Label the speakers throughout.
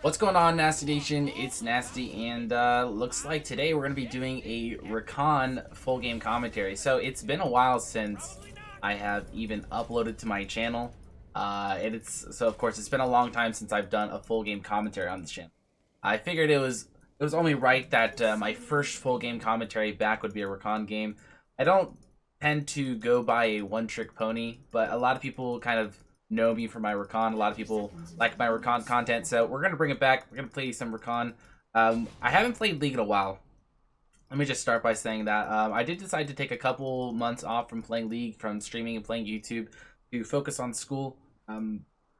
Speaker 1: What's going on, Nasteey Nation? It's Nasteey, and looks like today we're going to be doing a Rakan full game commentary. So it's been a while since I have even uploaded to my channel, so of course it's been a long time since I've done a full game commentary on this channel. I figured it was only right that my first full game commentary back would be a Rakan game. I don't tend to go by a one-trick pony, but a lot of people kind of know me for my Rakan. A lot of people like my Rakan content, so we're going to bring it back. We're going to play some Rakan. I haven't played League in a while. Let me just start by saying that I did decide to take a couple months off from playing League, from streaming and playing YouTube, to focus on school.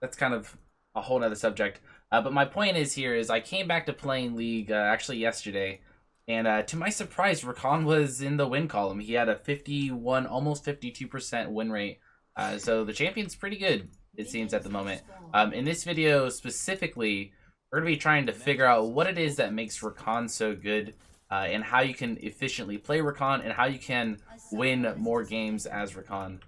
Speaker 1: That's kind of a whole other subject. But my point is I came back to playing League actually yesterday, and to my surprise, Rakan was in the win column. He had a 51, almost 52% win rate. So the champion's pretty good, it seems, at the moment. In this video specifically, we're going to be trying to figure out what it is that makes Rakan so good, and how you can efficiently play Rakan, and how you can win more games as Rakan.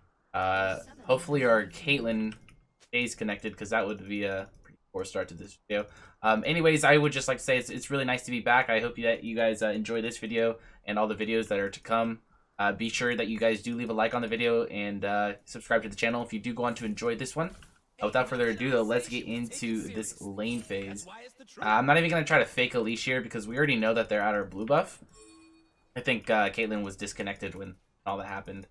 Speaker 1: Hopefully our Caitlyn stays connected, because that would be a pretty poor start to this video. Anyways, I would just like to say it's really nice to be back. I hope that you guys enjoy this video and all the videos that are to come. Be sure that you guys do leave a like on the video and subscribe to the channel if you do go on to enjoy this one. Without further ado, though, let's get into this lane phase. I'm not even going to try to fake a leash here because we already know that they're at our blue buff. I think Caitlyn was disconnected when all that happened.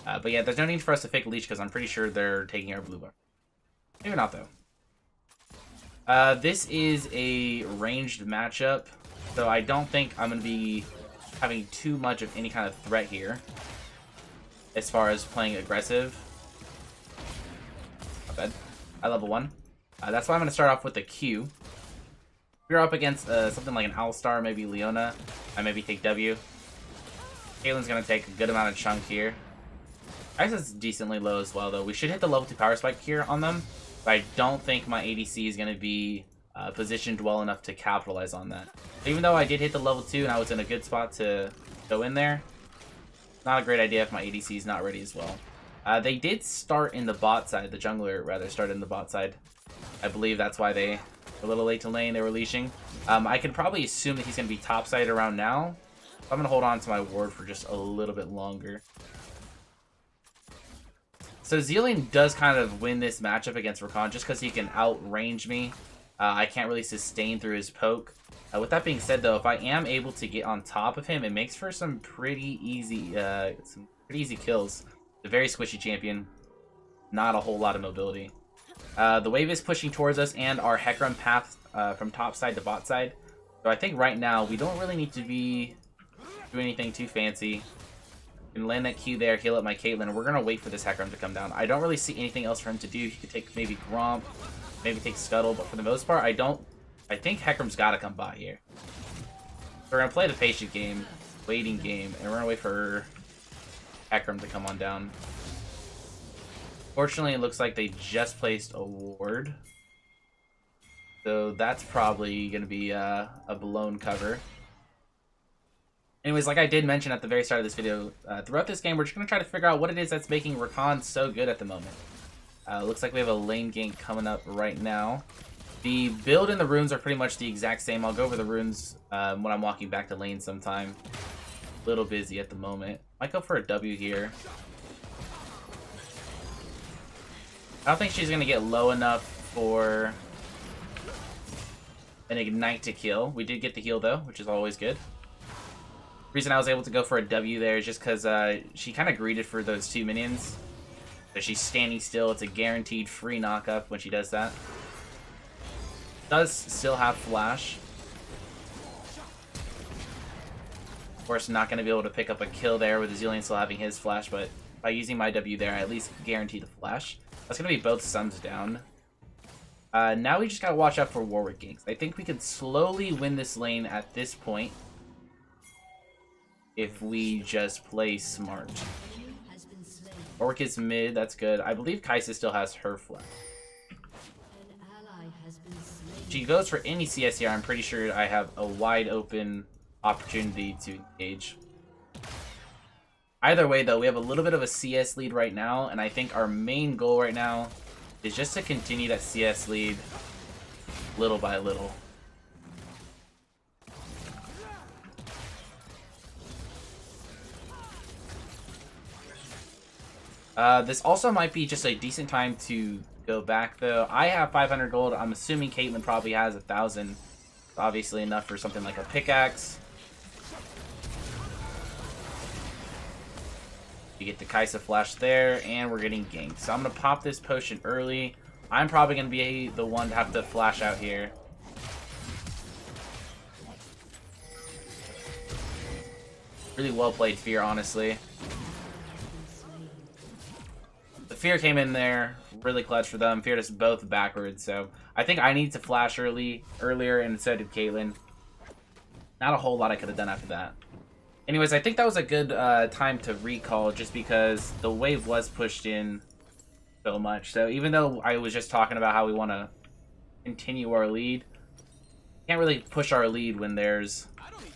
Speaker 1: But yeah, there's no need for us to fake a leash because I'm pretty sure they're taking our blue buff. Maybe not, though. This is a ranged matchup, so I don't think I'm going to be having too much of any kind of threat here as far as playing aggressive. Not bad. I level 1. That's why I'm going to start off with the Q. If you're up against something like an Alistar, maybe Leona, I maybe take W. Caitlyn's going to take a good amount of chunk here. Ice is decently low as well, though. We should hit the level 2 power spike here on them, but I don't think my ADC is going to be positioned well enough to capitalize on that. Even though I did hit the level 2 and I was in a good spot to go in there, not a great idea if my ADC is not ready as well. They did start in the bot side. The jungler, rather, started in the bot side. I believe that's why they were a little late to lane. They were leashing. I can probably assume that he's going to be top side around now. So I'm going to hold on to my ward for just a little bit longer. So Zilean does kind of win this matchup against Rakan just because he can outrange me. I can't really sustain through his poke. With that being said, though, if I am able to get on top of him, it makes for some pretty easy kills. A very squishy champion, not a whole lot of mobility. The wave is pushing towards us, and our Hecarim path from top side to bot side. So I think right now we don't really need to be doing anything too fancy. We can land that Q there, heal up my Caitlyn. We're gonna wait for this Hecarim to come down. I don't really see anything else for him to do. He could take maybe Gromp, maybe take Scuttle, but for the most part, I think Hecarim's got to come by here. So we're going to play the patient game, waiting game, and we're going to wait for Hecarim to come on down. Fortunately, it looks like they just placed a ward. So that's probably going to be a blown cover. Anyways, like I did mention at the very start of this video, throughout this game, we're just going to try to figure out what it is that's making Rakan so good at the moment. Looks like we have a lane gank coming up right now. The build and the runes are pretty much the exact same. I'll go over the runes when I'm walking back to lane sometime. A little busy at the moment. Might go for a W here. I don't think she's going to get low enough for an ignite to kill. We did get the heal, though, which is always good. The reason I was able to go for a W there is just because she kind of greeted for those 2 minions. So she's standing still. It's a guaranteed free knock-up when she does that. Does still have flash. Of course, not going to be able to pick up a kill there with the Zilean still having his flash, but by using my W there, I at least guarantee the flash. That's going to be both suns down. Now we just got to watch out for Warwick ganks. I think we can slowly win this lane at this point if we just play smart. Warwick is mid, that's good. I believe Kai'Sa still has her flash. She goes for any CS here, I'm pretty sure I have a wide open opportunity to engage. Either way, though, we have a little bit of a CS lead right now, and I think our main goal right now is just to continue that CS lead little by little. This also might be just a decent time to go back, though. I have 500 gold. I'm assuming Caitlyn probably has 1,000. Obviously enough for something like a pickaxe. You get the Kaisa flash there, and we're getting ganked. So I'm going to pop this potion early. I'm probably going to be the one to have to flash out here. Really well played Fear, honestly. The Fear came in there, really clutch for them. Feared us both backwards, so I think I need to flash earlier, and so did Caitlyn. Not a whole lot I could have done after that. Anyways, I think that was a good time to recall, just because the wave was pushed in so much. So even though I was just talking about how we want to continue our lead, can't really push our lead when there's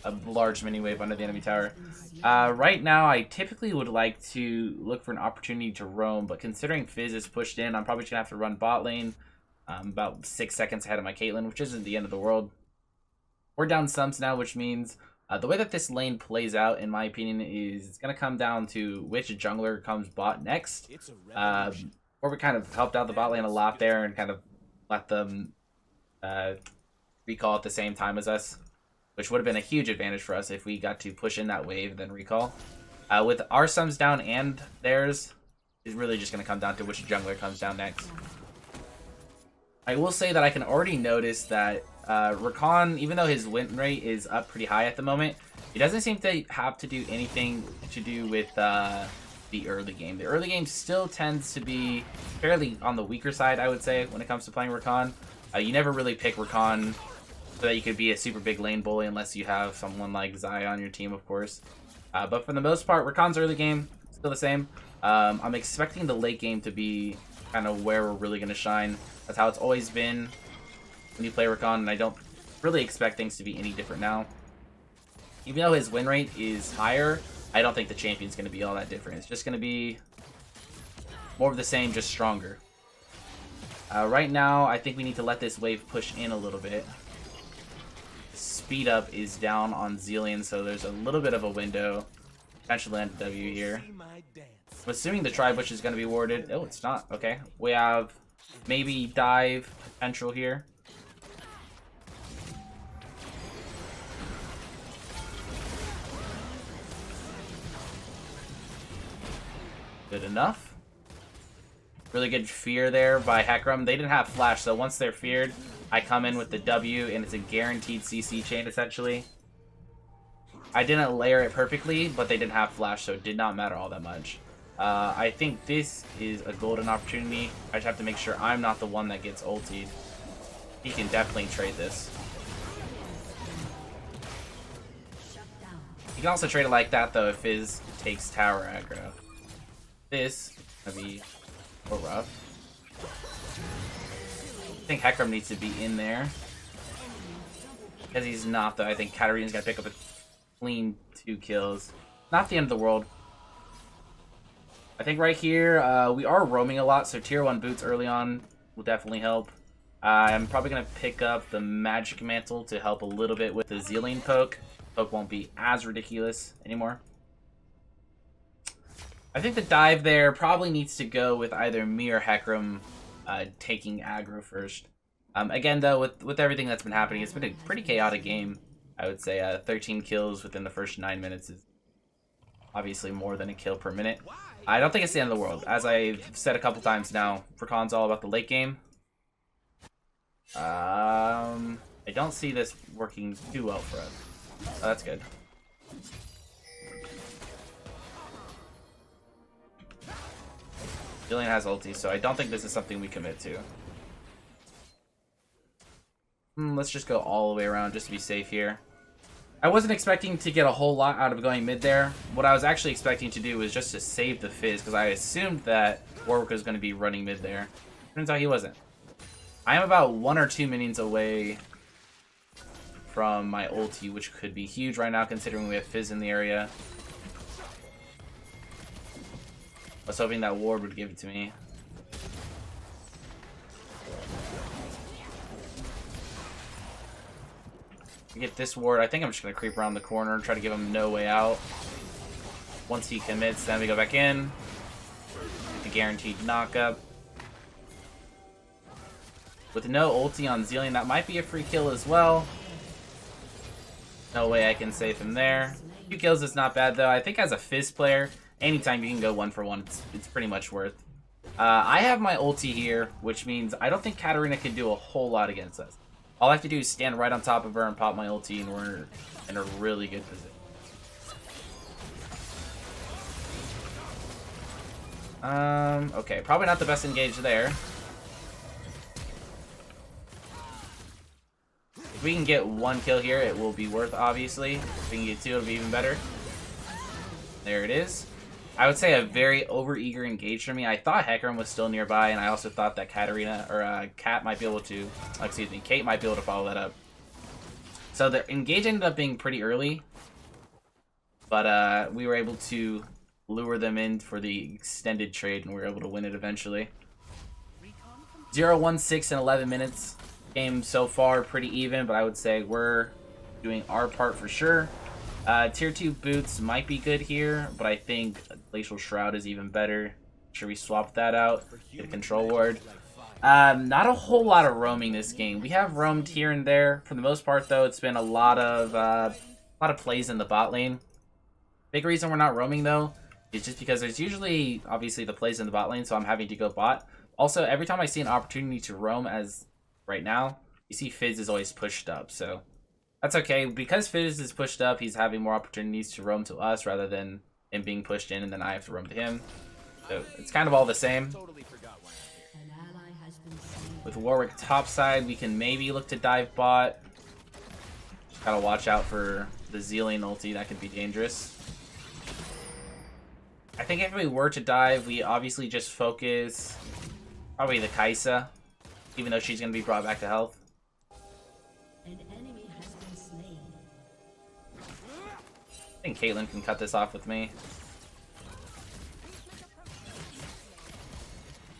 Speaker 1: a large mini wave under the enemy tower. Right now, I typically would like to look for an opportunity to roam, but considering Fizz is pushed in, I'm probably just going to have to run bot lane. About 6 seconds ahead of my Caitlyn, which isn't the end of the world. We're down sums now, which means the way that this lane plays out, in my opinion, is it's going to come down to which jungler comes bot next. Or we kind of helped out the bot lane a lot there and kind of let them recall at the same time as us, which would have been a huge advantage for us if we got to push in that wave then recall. With our sums down and theirs, it's really just going to come down to which jungler comes down next. I will say that I can already notice that Rakan, even though his win rate is up pretty high at the moment, he doesn't seem to have to do anything to do with the early game. The early game still tends to be fairly on the weaker side, I would say, when it comes to playing Rakan. You never really pick Rakan so that you could be a super big lane bully unless you have someone like Zaya on your team, of course. But for the most part, Rakan's early game, still the same. I'm expecting the late game to be kind of where we're really going to shine. That's how it's always been when you play Rakan, and I don't really expect things to be any different now. Even though his win rate is higher, I don't think the champion's going to be all that different. It's just going to be more of the same, just stronger. Right now, I think we need to let this wave push in a little bit. Speed up is down on Zillion, so there's a little bit of a window. Potentially land a W here. I'm assuming the tri-bush is going to be warded. Oh, it's not. Okay. We have maybe dive potential here. Good enough. Really good fear there by Hecarim. They didn't have flash, so once they're feared, I come in with the W, and it's a guaranteed CC chain, essentially. I didn't layer it perfectly, but they didn't have flash, so it did not matter all that much. I think this is a golden opportunity. I just have to make sure I'm not the one that gets ultied. He can definitely trade this. You can also trade it like that, though, if Fizz takes tower aggro. This is going to be more rough. I think Hecarim needs to be in there. Because he's not, though. I think Katarina's going to pick up a clean 2 kills. Not the end of the world. I think right here, we are roaming a lot, so tier 1 boots early on will definitely help. I'm probably going to pick up the Magic Mantle to help a little bit with the Zillion poke. Poke won't be as ridiculous anymore. I think the dive there probably needs to go with either me or Hecarim taking aggro first. Again, though, with everything that's been happening, it's been a pretty chaotic game. I would say 13 kills within the first 9 minutes is obviously more than a kill per minute. I don't think it's the end of the world. As I've said a couple times now, Rakan's all about the late game. I don't see this working too well for us. Oh, that's good. Jillian has ulti, so I don't think this is something we commit to. Let's just go all the way around just to be safe here. I wasn't expecting to get a whole lot out of going mid there. What I was actually expecting to do was just to save the Fizz, because I assumed that Warwick was going to be running mid there. Turns out he wasn't. I am about 1 or 2 minions away from my ulti, which could be huge right now considering we have Fizz in the area. I was hoping that ward would give it to me. Get this ward. I think I'm just going to creep around the corner and try to give him no way out. Once he commits, then we go back in. a guaranteed knockup. With no ulti on Zilean, that might be a free kill as well. No way I can save him there. 2 kills is not bad, though. I think as a Fizz player, anytime you can go 1 for 1, it's pretty much worth. I have my ulti here, which means I don't think Katarina can do a whole lot against us. All I have to do is stand right on top of her and pop my ulti, and we're in a really good position. Okay, probably not the best engage there. If we can get 1 kill here, it will be worth, obviously. If we can get 2, it'll be even better. There it is. I would say a very over-eager engage for me. I thought Hecarim was still nearby, and I also thought that Katarina, or Kat might be able to, excuse me, Kate might be able to follow that up. So the engage ended up being pretty early, but we were able to lure them in for the extended trade, and we were able to win it eventually. 0-1-6 in 11 minutes. Game so far pretty even, but I would say we're doing our part for sure. Tier 2 boots might be good here, but I think Glacial Shroud is even better. Should we swap that out? Get a control ward. Not a whole lot of roaming this game. We have roamed here and there. For the most part, though, it's been a lot of plays in the bot lane. Big reason we're not roaming, though, is just because there's usually, obviously, the plays in the bot lane, so I'm having to go bot. Also, every time I see an opportunity to roam, as right now, you see Fizz is always pushed up, so that's okay. Because Fizz is pushed up, he's having more opportunities to roam to us rather than him being pushed in and then I have to roam to him. So it's kind of all the same. With Warwick topside, we can maybe look to dive bot. Just gotta watch out for the Zilean ulti, that could be dangerous. I think if we were to dive, we obviously just focus probably the Kai'Sa, even though she's gonna be brought back to health. I think Caitlyn can cut this off with me.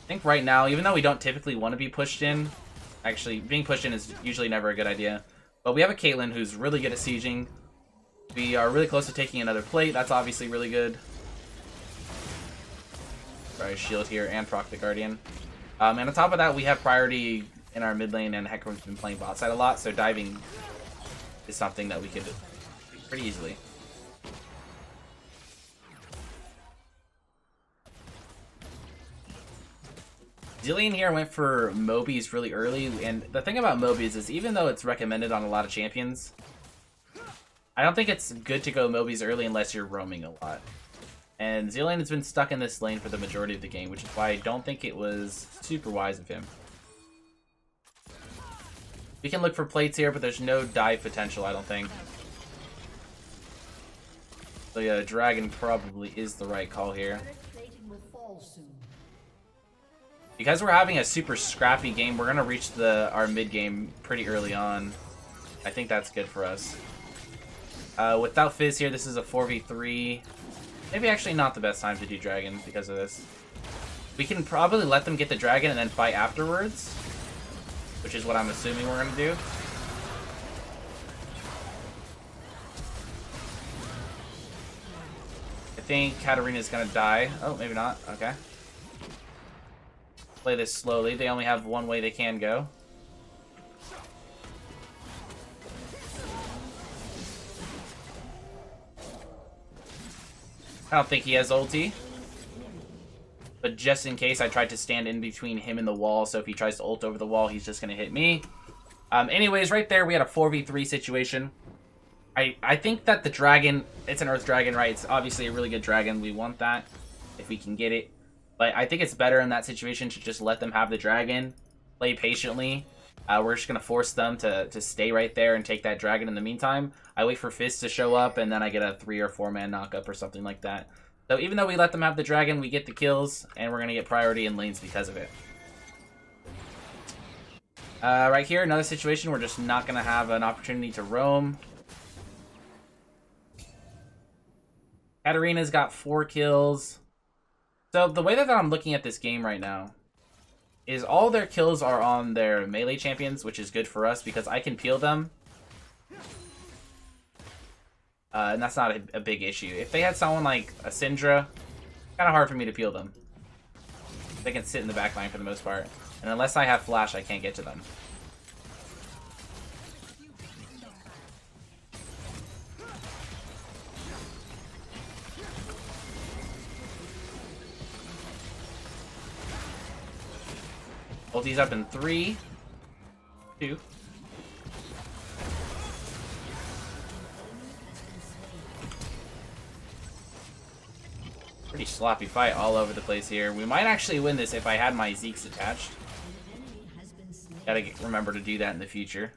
Speaker 1: I think right now, even though we don't typically want to be pushed in, actually, being pushed in is usually never a good idea, but we have a Caitlyn who's really good at sieging. We are really close to taking another plate. That's obviously really good. Sorry, shield here and proc the Guardian. And on top of that, we have priority in our mid lane, and Hecarim's been playing bot side a lot, so diving is something that we could do pretty easily. Zilean here went for Mobies really early, and the thing about Mobies is even though it's recommended on a lot of champions, I don't think it's good to go Mobies early unless you're roaming a lot. And Zilean has been stuck in this lane for the majority of the game, which is why I don't think it was super wise of him. We can look for plates here, but there's no dive potential, I don't think. So yeah, Dragon probably is the right call here. Because we're having a super scrappy game, we're going to reach our mid game pretty early on. I think that's good for us. Without Fizz here, this is a 4v3. Maybe actually not the best time to do Dragon because of this. We can probably let them get the Dragon and then fight afterwards, which is what I'm assuming we're going to do. I think Katarina's going to die. Oh, maybe not. Okay. Play this slowly. They only have one way they can go. I don't think he has ulti. But just in case, I tried to stand in between him and the wall, so if he tries to ult over the wall, he's just going to hit me. Anyways, right there, we had a 4v3 situation. I think that the dragon, it's an earth dragon, right? It's obviously a really good dragon. We want that if we can get it. But I think it's better in that situation to just let them have the dragon, play patiently. We're just going to force them to stay right there and take that dragon in the meantime. I wait for Fizz to show up, and then I get a 3 or 4 man knockup or something like that. So even though we let them have the dragon, we get the kills, and we're going to get priority in lanes because of it. Right here, another situation, we're just not going to have an opportunity to roam. Katarina's got 4 kills. So the way that I'm looking at this game right now is all their kills are on their melee champions, which is good for us because I can peel them. And that's not a big issue. If they had someone like a Syndra, kind of hard for me to peel them. They can sit in the back line for the most part. And unless I have flash, I can't get to them. Ulti's up in 3, 2. Pretty sloppy fight all over the place here. We might actually win this if I had my Zeeks attached. Gotta remember to do that in the future.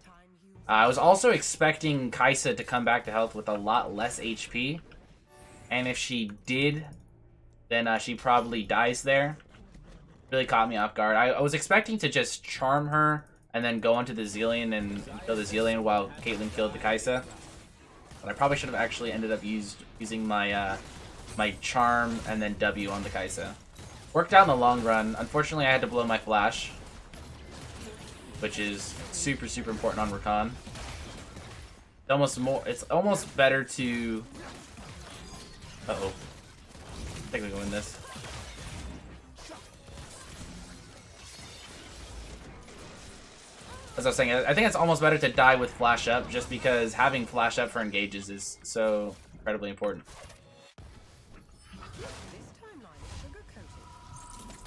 Speaker 1: I was also expecting Kai'Sa to come back to health with a lot less HP. And if she did, then she probably dies there. Really caught me off guard. I was expecting to just charm her and then go onto the Zillion and kill the Zillion while Caitlyn killed the Kai'Sa. But I probably should have actually ended up using my my charm and then W on the Kai'Sa. Worked out in the long run. Unfortunately, I had to blow my flash, which is super, super important on Rakan. It's almost better to... Uh-oh. I think we can win this. As I was saying, I think it's almost better to die with flash up, just because having flash up for engages is so incredibly important.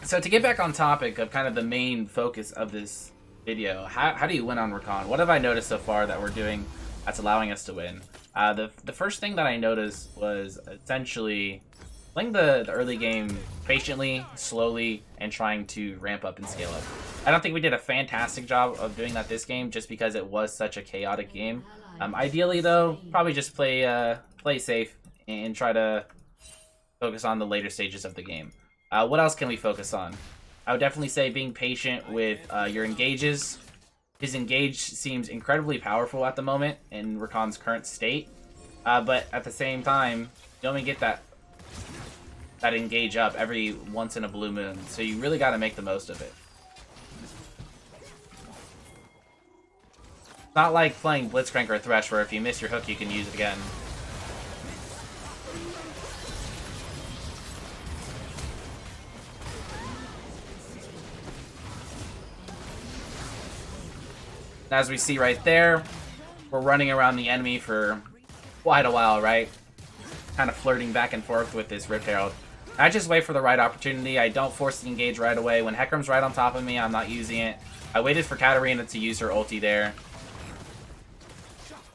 Speaker 1: So to get back on topic of kind of the main focus of this video, how do you win on Rakan? What have I noticed so far that we're doing that's allowing us to win? The first thing that I noticed was essentially playing the early game patiently, slowly, and trying to ramp up and scale up. I don't think we did a fantastic job of doing that this game, just because it was such a chaotic game. Ideally, though, probably just play safe and try to focus on the later stages of the game. What else can we focus on? I would definitely say being patient with your engages. His engage seems incredibly powerful at the moment in Rakan's current state, but at the same time, you only get that engage up every once in a blue moon, so you really got to make the most of it. It's not like playing Blitzcrank or Thresh, where if you miss your hook, you can use it again. As we see right there, we're running around the enemy for quite a while, right? Kind of flirting back and forth with this Rift Herald. I just wait for the right opportunity. I don't force the engage right away. When Hecarim's right on top of me, I'm not using it. I waited for Katarina to use her ulti there.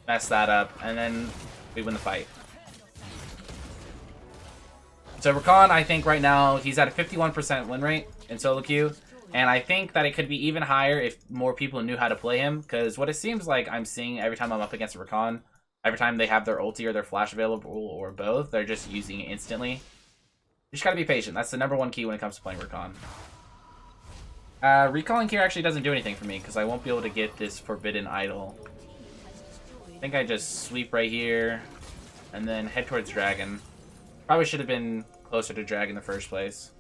Speaker 1: Mess that up, and then we win the fight. So Rakan, I think right now, he's at a 51% win rate in solo queue. And I think that it could be even higher if more people knew how to play him. Because what it seems like I'm seeing every time I'm up against Rakan, every time they have their ulti or their flash available, or both, they're just using it instantly. You just gotta be patient. That's the #1 key when it comes to playing Rakan. Recalling here actually doesn't do anything for me, because I won't be able to get this Forbidden Idol. I think I just sweep right here, and then head towards Dragon. Probably should have been closer to Dragon in the first place.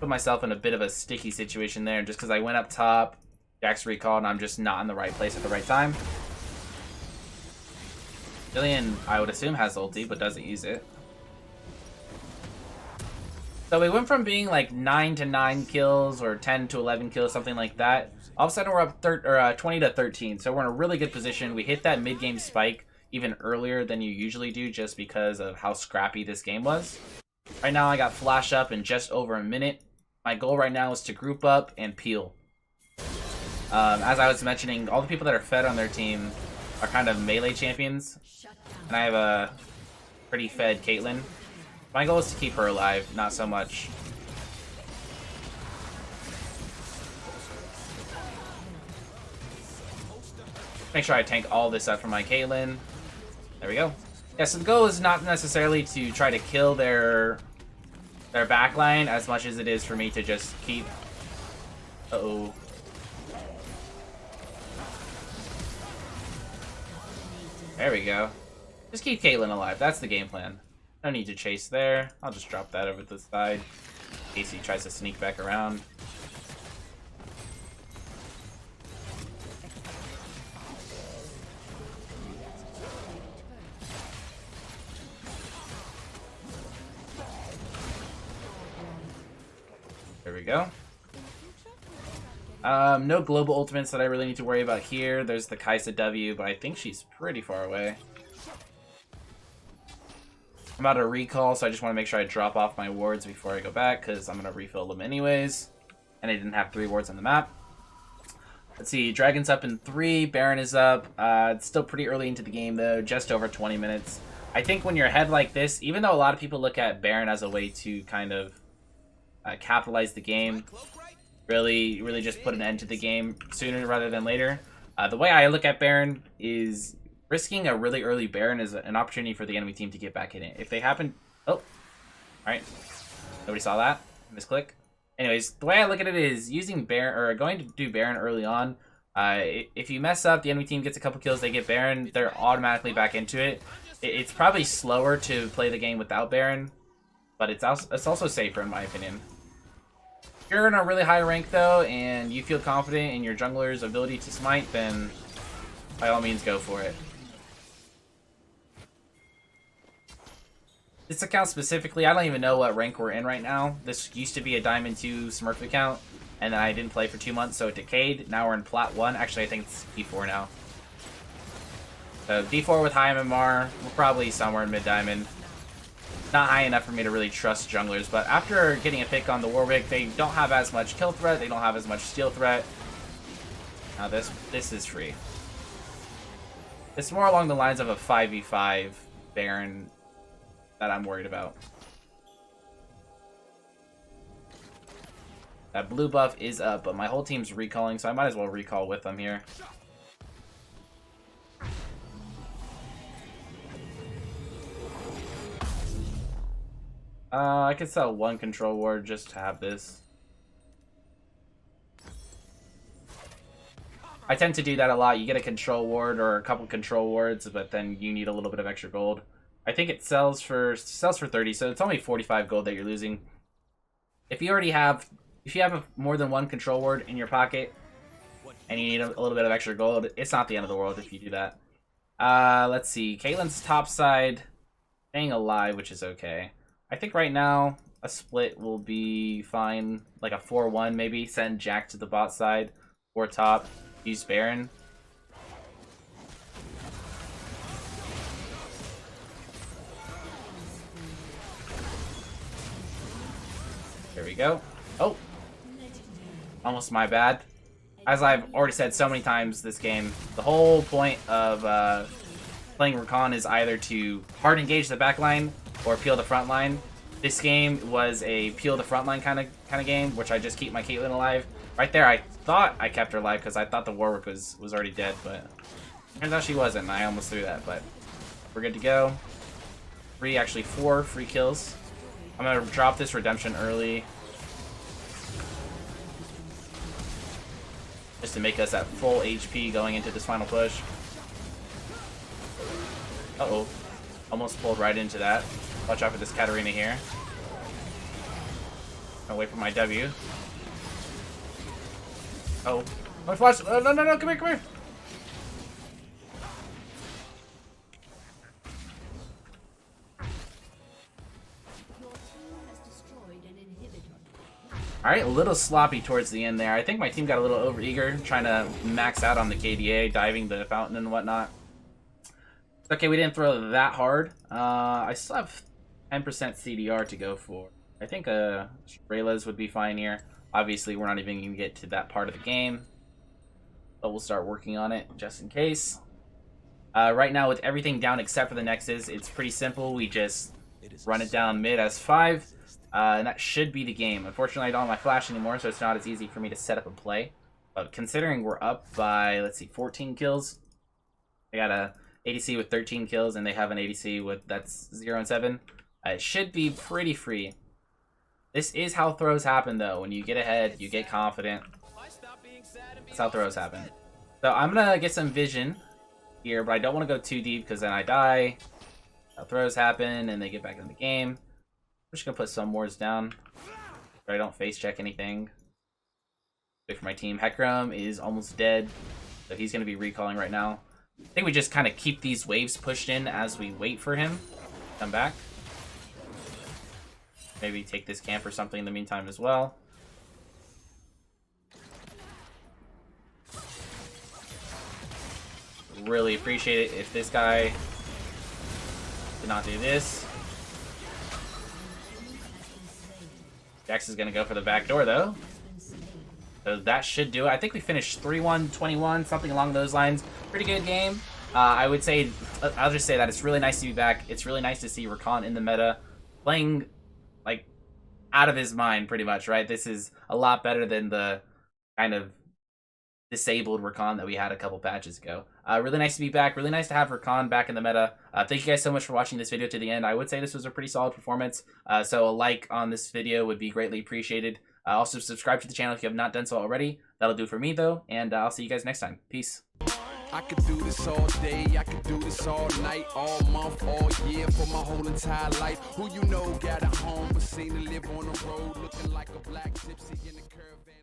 Speaker 1: Put myself in a bit of a sticky situation there, just because I went up top, Jax recalled, and I'm just not in the right place at the right time. Jillian, I would assume, has ulti, but doesn't use it. So we went from being like 9 to 9 kills, or 10 to 11 kills, something like that. All of a sudden we're up 20 to 13, so we're in a really good position. We hit that mid-game spike even earlier than you usually do, just because of how scrappy this game was. Right now I got flash up in just over a minute. My goal right now is to group up and peel. As I was mentioning, all the people that are fed on their team are kind of melee champions. And I have a pretty fed Caitlyn. My goal is to keep her alive, not so much. Make sure I tank all this up for my Caitlyn. There we go. Yeah, so the goal is not necessarily to try to kill their backline as much as it is for me to just keep... Uh-oh. There we go. Just keep Caitlyn alive. That's the game plan. No need to chase there. I'll just drop that over to the side in case he tries to sneak back around. There we go. No global ultimates that I really need to worry about here. There's the Kaisa W, but I think she's pretty far away. I'm out of recall, so I just want to make sure I drop off my wards before I go back, because I'm going to refill them anyways. And I didn't have 3 wards on the map. Let's see, Dragon's up in 3, Baron is up. It's still pretty early into the game, though, just over 20 minutes. I think when you're ahead like this, even though a lot of people look at Baron as a way to kind of capitalize the game, really just put an end to the game sooner rather than later. The way I look at Baron is risking a really early Baron is an opportunity for the enemy team to get back in it. If they happen... Oh! Alright. Nobody saw that? Misclick. Anyways, the way I look at it is using Baron, or going to do Baron early on. If you mess up, the enemy team gets a couple kills, they get Baron, they're automatically back into it. It's probably slower to play the game without Baron, but it's also safer in my opinion. If you're in a really high rank though, and you feel confident in your jungler's ability to smite, then by all means go for it. This account specifically, I don't even know what rank we're in right now. This used to be a Diamond 2 Smurf account, and then I didn't play for 2 months, so it decayed. Now we're in Plat 1. Actually, I think it's D4 now. So D4 with high MMR, we're probably somewhere in mid-diamond. Not high enough for me to really trust junglers, but after getting a pick on the Warwick, they don't have as much kill threat, they don't have as much steal threat. Now this is free. It's more along the lines of a 5v5 Baron that I'm worried about. That blue buff is up, but my whole team's recalling, so I might as well recall with them here. I could sell 1 control ward just to have this. I tend to do that a lot. You get a control ward or a couple control wards, but then you need a little bit of extra gold. I think it sells for 30, so it's only 45 gold that you're losing. If you have more than 1 control ward in your pocket and you need a little bit of extra gold, it's not the end of the world if you do that. Let's see. Caitlyn's top side staying alive, which is okay. I think right now a split will be fine, like a 4-1 maybe. Send Jack to the bot side or top. Use Baron. There we go. Oh! Almost my bad. As I've already said so many times this game, the whole point of playing Rakan is either to hard engage the backline or peel the front line. This game was a peel the front line kind of game, which I just keep my Caitlyn alive. Right there, I thought I kept her alive because I thought the Warwick was already dead, but turns out she wasn't, and I almost threw that, but we're good to go. 4 free kills. I'm going to drop this redemption early, just to make us at full HP going into this final push. Uh-oh. Almost pulled right into that. Watch out for this Katarina here. I'll wait for my W. Oh. My flash! No, come here! Alright, a little sloppy towards the end there. I think my team got a little overeager, trying to max out on the KDA, diving the fountain and whatnot. Okay, we didn't throw that hard. I still have 10% CDR to go for. I think Rayla's would be fine here. Obviously, we're not even going to get to that part of the game, but we'll start working on it just in case. Right now, with everything down except for the Nexus, it's pretty simple. We just run it down mid as 5, and that should be the game. Unfortunately, I don't have my flash anymore, so it's not as easy for me to set up and play. But considering we're up by, let's see, 14 kills, I got a ADC with 13 kills, and they have an ADC with that's 0 and 7. It should be pretty free. This is how throws happen, though. When you get ahead, you get confident. That's how throws happen. So I'm gonna get some vision here, but I don't want to go too deep because then I die. How throws happen, and they get back in the game. I'm just gonna put some wards down, but I don't face check anything. Wait for my team. Hecarim is almost dead, so he's gonna be recalling right now. I think we just kind of keep these waves pushed in as we wait for him to come back. Maybe take this camp or something in the meantime as well. really appreciate it if this guy did not do this. Jax is going to go for the back door, though. So that should do it. I think we finished 3-1, 21, something along those lines. Pretty good game. I would say, I'll just say that it's really nice to be back. It's really nice to see Rakan in the meta playing, like, out of his mind, pretty much, right? This is a lot better than the kind of disabled Rakan that we had a couple patches ago. Really nice to be back. Really nice to have Rakan back in the meta. Thank you guys so much for watching this video to the end. I would say this was a pretty solid performance. So a like on this video would be greatly appreciated. Also subscribe to the channel if you have not done so already. That'll do for me though, and I'll see you guys next time. Peace.
Speaker 2: I could do this all day, I could do this all night, all month, all year, for my whole entire life. Who you know got a home, but seen to live on the road, looking like a black gypsy in the caravan.